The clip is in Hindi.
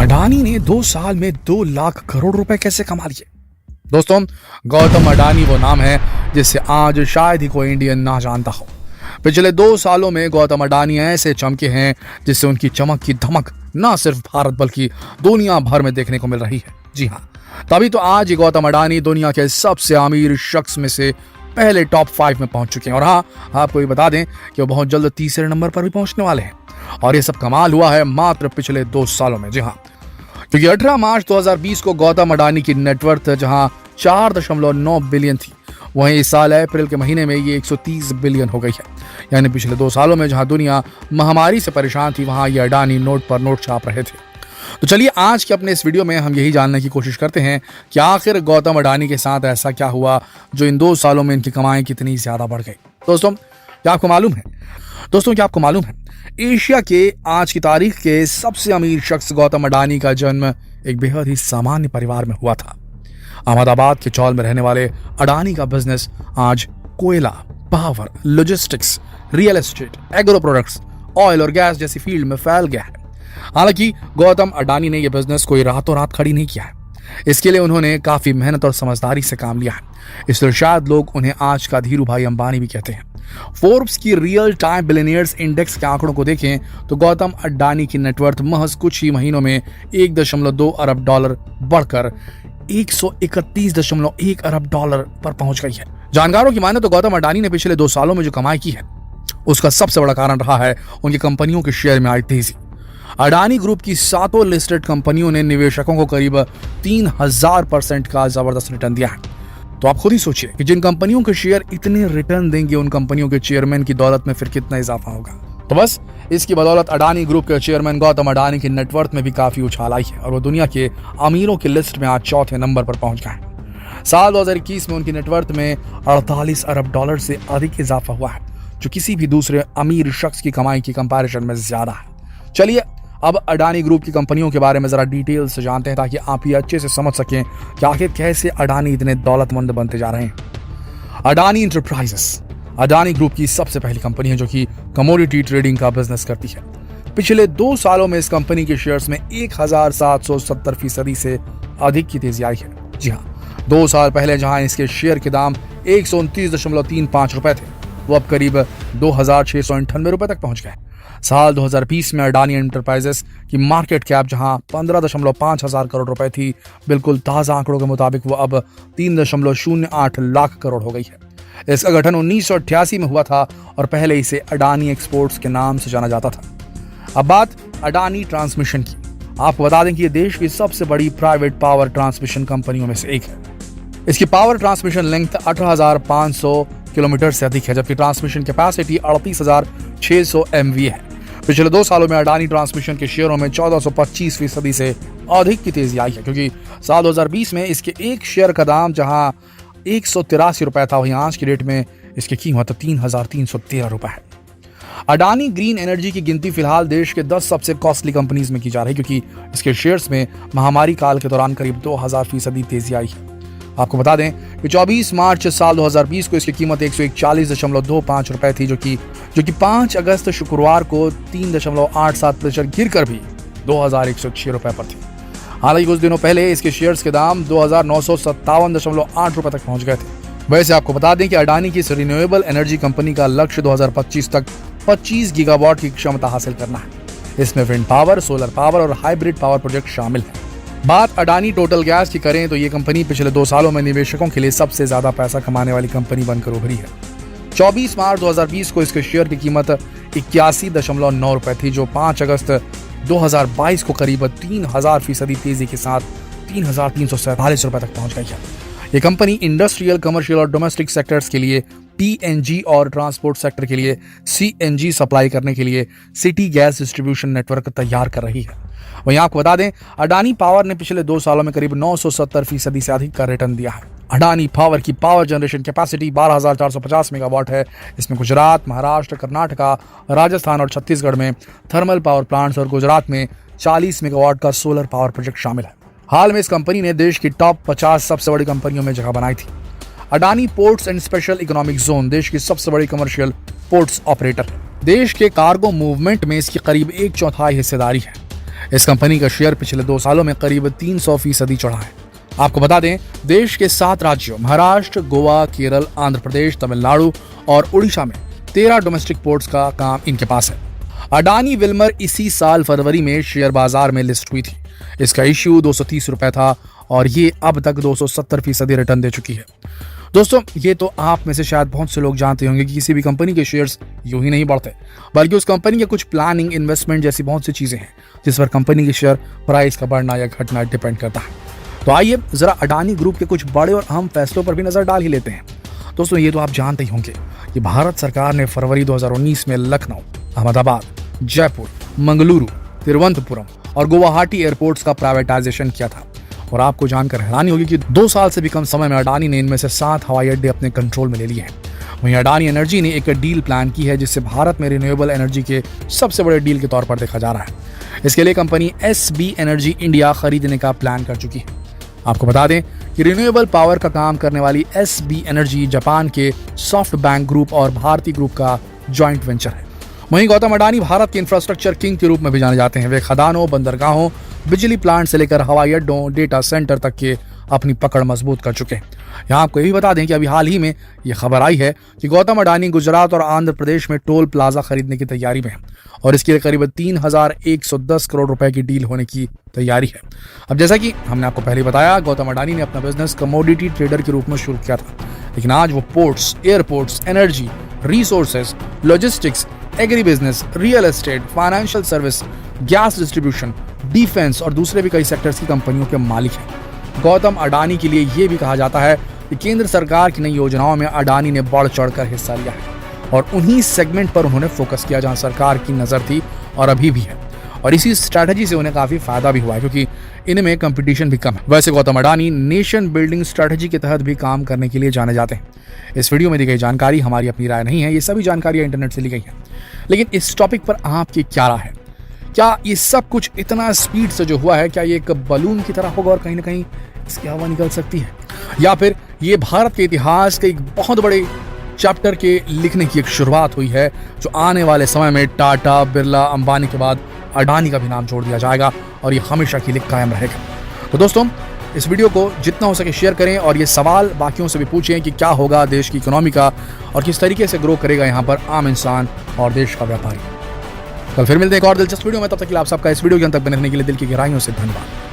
अडानी ने 2 साल में 2 लाख करोड़ रुपए कैसे कमा लिए? दोस्तों, गौतम अडानी वो नाम है जिसे आज शायद ही कोई इंडियन ना जानता हो। पिछले 2 सालों में गौतम अडानी ऐसे चमके हैं जिससे उनकी चमक की धमक न सिर्फ भारत बल्कि दुनिया भर में देखने को मिल रही है। जी हाँ, तभी तो आज ये गौतम अडानी दुनिया के सबसे अमीर शख्स में से पहले टॉप 5 में पहुंच चुके हैं। और हाँ, आपको ये बता दें कि वो बहुत जल्द तीसरे नंबर पर भी पहुंचने वाले हैं। और ये सब कमाल हुआ है मात्र पिछले 2 सालों में। जी हाँ, क्योंकि 18 मार्च 2020 को गौतम अडानी की नेटवर्थ जहां 4.9 बिलियन थी, वहीं इस साल अप्रैल के महीने में ये 130 बिलियन हो गई है। यानी पिछले 2 सालों में जहां दुनिया महामारी से परेशान थी, वहां ये अडानी नोट पर नोट छाप रहे थे। तो चलिए, आज के अपने इस वीडियो में हम यही जानने की कोशिश करते हैं कि आखिर गौतम अडानी के साथ ऐसा क्या हुआ जो इन 2 सालों में इनकी कमाई कितनी ज्यादा बढ़ गई। दोस्तों, क्या आपको मालूम है एशिया के आज की तारीख के सबसे अमीर शख्स गौतम अडानी का जन्म एक बेहद ही सामान्य परिवार में हुआ था। अहमदाबाद के चौल में रहने वाले अडानी का बिजनेस आज कोयला, power, logistics, real estate, agro products, oil और गैस जैसी फील्ड में फैल गया है। हालांकि गौतम अडानी ने यह बिजनेस कोई रातों रात खड़ी नहीं किया है। इसके लिए उन्होंने काफी मेहनत और समझदारी से काम लिया है। इसलिए शायद लोग उन्हें आज का धीरू भाई अंबानी भी कहते हैं। फोर्ब्स की रियल टाइम बिलियनियर्स इंडेक्स के आंकड़ों को देखें तो गौतम अडानी की नेटवर्थ महज कुछ ही महीनों में 1.2 अरब डॉलर बढ़कर 131.1 अरब डॉलर पर पहुंच गई है। जानकारों की माने तो गौतम अडानी ने पिछले 2 सालों में जो कमाई की है, उसका सबसे बड़ा कारण रहा है उनकी कंपनियों के शेयर में आई तेजी। अडानी ग्रुप की 7 लिस्टेड कंपनियों ने निवेशकों को करीब 3000% का जबरदस्त रिटर्न दिया है। तो आप खुद ही सोचिए कि जिन कंपनियों के शेयर इतने रिटर्न देंगे, उन कंपनियों के चेयरमैन की दौलत में फिर कितना इजाफा होगा। तो बस इसकी बदौलत अडानी ग्रुप के चेयरमैन गौतम अडानी की नेटवर्थ में भी काफी उछाल आई है और वो दुनिया के अमीरों की लिस्ट में आज 4थे नंबर पर पहुंच गए हैं। साल 2021 में उनकी नेटवर्थ में 48 अरब डॉलर से अधिक इजाफा हुआ है, जो किसी भी दूसरे अमीर शख्स की कमाई की कंपैरिजन में ज्यादा है। चलिए, अब अडानी ग्रुप की कंपनियों के बारे में जरा डिटेल से जानते हैं ताकि आप ये अच्छे से समझ सकें कि आखिर कैसे अडानी इतने दौलतमंद बनते जा रहे हैं। अडानी एंटरप्राइजेस अडानी ग्रुप की सबसे पहली कंपनी है जो कि कमोडिटी ट्रेडिंग का बिजनेस करती है। पिछले 2 सालों में इस कंपनी के शेयर्स में 1770% से अधिक की तेजी आई है। जी हाँ, 2 साल पहले जहां इसके शेयर के दाम 129.35 रुपए थे, वो अब करीब 2698 रुपए तक पहुंच गए। साल 2020 में अडानी एंटरप्राइजेस की मार्केट कैप जहां 15.5 हजार करोड़ रुपए थी, बिल्कुल ताजा आंकड़ों के मुताबिक वो अब 3.08 लाख करोड़ हो गई है। इसका गठन 1988 में हुआ था और पहले इसे अडानी एक्सपोर्ट्स के नाम से जाना जाता था। अब बात अडानी ट्रांसमिशन की। आपको बता दें कि ये देश की सबसे बड़ी प्राइवेट पावर ट्रांसमिशन कंपनियों में से एक है। इसकी पावर ट्रांसमिशन लेंथ 18,500 किलोमीटर से अधिक है, जबकि ट्रांसमिशन कैपेसिटी 38,600 MVA है। पिछले 2 सालों में अडानी ट्रांसमिशन के शेयरों में 1425% से अधिक की तेजी आई है, क्योंकि साल 2020 में इसके एक शेयर का दाम जहां 183 रुपए था, वहीं आज की डेट में इसकी कीमत 3,313 रुपए है। अडानी ग्रीन एनर्जी की गिनती फिलहाल देश के 10 सबसे कॉस्टली कंपनीज में की जा रही है, क्योंकि इसके शेयर्स में महामारी काल के दौरान करीब 2000% तेजी आई है। आपको बता दें कि 24 मार्च साल 2020 को इसकी कीमत 141.25 रुपए थी, जो कि 5 अगस्त शुक्रवार को 3.87% गिरकर भी 2106 रुपए पर थी। हालांकि कुछ दिनों पहले इसके शेयर्स के दाम 2957.8 रुपए तक पहुंच गए थे। वैसे आपको बता दें कि अडानी की इस रिन्यूएबल एनर्जी कंपनी का लक्ष्य 2025 तक 25 गीगावाट की क्षमता हासिल करना है। इसमें विंड पावर, सोलर पावर और हाइब्रिड पावर प्रोजेक्ट शामिल है। बात अडानी टोटल गैस की करें तो ये कंपनी पिछले 2 सालों में निवेशकों के लिए सबसे ज्यादा पैसा कमाने वाली कंपनी बनकर उभरी है। 24 मार्च 2020 को इसके शेयर की कीमत 81.9 रुपए थी, जो 5 अगस्त 2022 को करीब 3000% तेजी के साथ 3,347 रुपए तक पहुंच गई है। ये कंपनी इंडस्ट्रियल, कमर्शियल और डोमेस्टिक सेक्टर्स के लिए PNG और ट्रांसपोर्ट सेक्टर के लिए CNG सप्लाई करने के लिए सिटी गैस डिस्ट्रीब्यूशन नेटवर्क तैयार कर रही है। वहीं आपको बता दें, अडानी पावर ने पिछले 2 सालों में करीब 970% से अधिक का रिटर्न दिया है। अडानी पावर की पावर जनरेशन कैपेसिटी 12,450 मेगावाट है। इसमें गुजरात, महाराष्ट्र, कर्नाटका, राजस्थान और छत्तीसगढ़ में थर्मल पावर प्लांट्स और गुजरात में 40 मेगावाट का सोलर पावर प्रोजेक्ट शामिल है। हाल में इस कंपनी ने देश की टॉप 50 सबसे बड़ी कंपनियों में जगह बनाई थी। Adani ports and special economic zone देश की सबसे बड़ी कमर्शियल पोर्ट्स ऑपरेटर है। देश के कार्गो मूवमेंट में इसकी करीब 1/4 हिस्सेदारी है। इस कंपनी का शेयर पिछले 2 सालों में करीब 300% चढ़ा है। आपको बता दें, देश के 7 राज्यों महाराष्ट्र, गोवा, केरल, आंध्र प्रदेश, तमिलनाडु और उड़ीसा में 13 डोमेस्टिक पोर्ट्स का काम इनके पास है। अडानी विल्मर इसी साल फरवरी में शेयर बाजार में लिस्ट हुई थी। इसका इश्यू 230 रुपए था और ये अब तक 270% रिटर्न दे चुकी है। दोस्तों, ये तो आप में से शायद बहुत से लोग जानते होंगे कि किसी भी कंपनी के शेयर्स यूं ही नहीं बढ़ते, बल्कि उस कंपनी के कुछ प्लानिंग, इन्वेस्टमेंट जैसी बहुत सी चीजें हैं जिस पर कंपनी के शेयर प्राइस का बढ़ना या घटना डिपेंड करता है। तो आइए जरा अडानी ग्रुप के कुछ बड़े और अहम फैसलों पर भी नजर डाल ही लेते हैं। दोस्तों, ये तो आप जानते ही होंगे कि भारत सरकार ने फरवरी 2019 में लखनऊ, अहमदाबाद, जयपुर, मंगलुरु, तिरुवनंतपुरम और गुवाहाटी एयरपोर्ट्स का प्राइवेटाइजेशन किया था। और आपको जानकर हैरानी होगी कि 2 साल से भी कम समय में अडानी ने इनमें से 7 हवाई अड्डे अपने कंट्रोल में ले लिए हैं। वहीं अडानी एनर्जी ने एक डील प्लान की है जिससे भारत में रिन्यूएबल एनर्जी के सबसे बड़े डील के तौर पर देखा जा रहा है। इसके लिए कंपनी SB एनर्जी इंडिया खरीदने का प्लान कर चुकी है। आपको बता दें कि रिन्यूएबल पावर का काम करने वाली SB एनर्जी जापान के सॉफ्टबैंक ग्रुप और भारती ग्रुप का जॉइंट वेंचर है। वहीं गौतम अडानी भारत के इंफ्रास्ट्रक्चर किंग के रूप में भी जाने जाते हैं। वे खदानों, बंदरगाहों, बिजली प्लांट से लेकर हवाई अड्डों, डेटा सेंटर तक के अपनी पकड़ मजबूत कर चुके हैं। यहाँ आपको ये भी बता दें कि अभी हाल ही में ये खबर आई है कि गौतम अडानी गुजरात और आंध्र प्रदेश में टोल प्लाजा खरीदने की तैयारी में है और इसके लिए करीब 3110 करोड़ रुपए की डील होने की तैयारी है। अब जैसा कि हमने आपको पहले बताया, गौतम अडानी ने अपना बिजनेस कमोडिटी ट्रेडर के रूप में शुरू किया था, लेकिन आज वो ports, airports, energy, resources, logistics, agri business, real estate, financial service, gas distribution, defence और दूसरे भी कई सेक्टर्स की कंपनियों के मालिक हैं। गौतम अडानी के लिए ये भी कहा जाता है कि केंद्र सरकार की नई योजनाओं में अडानी ने बढ़ चढ़कर हिस्सा लिया है और उन्हीं सेगमेंट पर उन्होंने फोकस किया जहां सरकार की नजर थी और अभी भी है। और इसी स्ट्रैटेजी से उन्हें काफी फायदा भी हुआ है क्योंकि इनमें कंपटीशन भी कम है। वैसे Gautam Adani nation building strategy के तहत भी काम करने के लिए जाने जाते हैं। इस वीडियो में दी गई जानकारी हमारी अपनी राय नहीं है, ये सभी जानकारियां इंटरनेट से ली गई हैं। लेकिन इस टॉपिक पर आपकी क्या राय है? क्या ये सब कुछ इतना स्पीड से जो हुआ है, क्या ये एक बलून की तरह होगा और कहीं ना कहीं इसकी हवा निकल सकती है, या फिर ये भारत के इतिहास के एक बहुत बड़े चैप्टर के लिखने की एक शुरुआत हुई है जो आने वाले समय में टाटा, बिरला, अंबानी के बाद अडानी का भी नाम जोड़ दिया जाएगा और ये हमेशा के लिए कायम रहेगा। तो दोस्तों, इस वीडियो को जितना हो सके शेयर करें और ये सवाल बाकियों से भी पूछें कि क्या होगा देश की इकोनॉमी का और किस तरीके से ग्रो करेगा यहाँ पर आम इंसान और देश का व्यापारी। कल फिर मिलते हैं एक और दिलचस्प वीडियो में, तब तक के लिए आप सबका इस वीडियो के अंत तक बने रहने के लिए दिल की गहराइयों से धन्यवाद।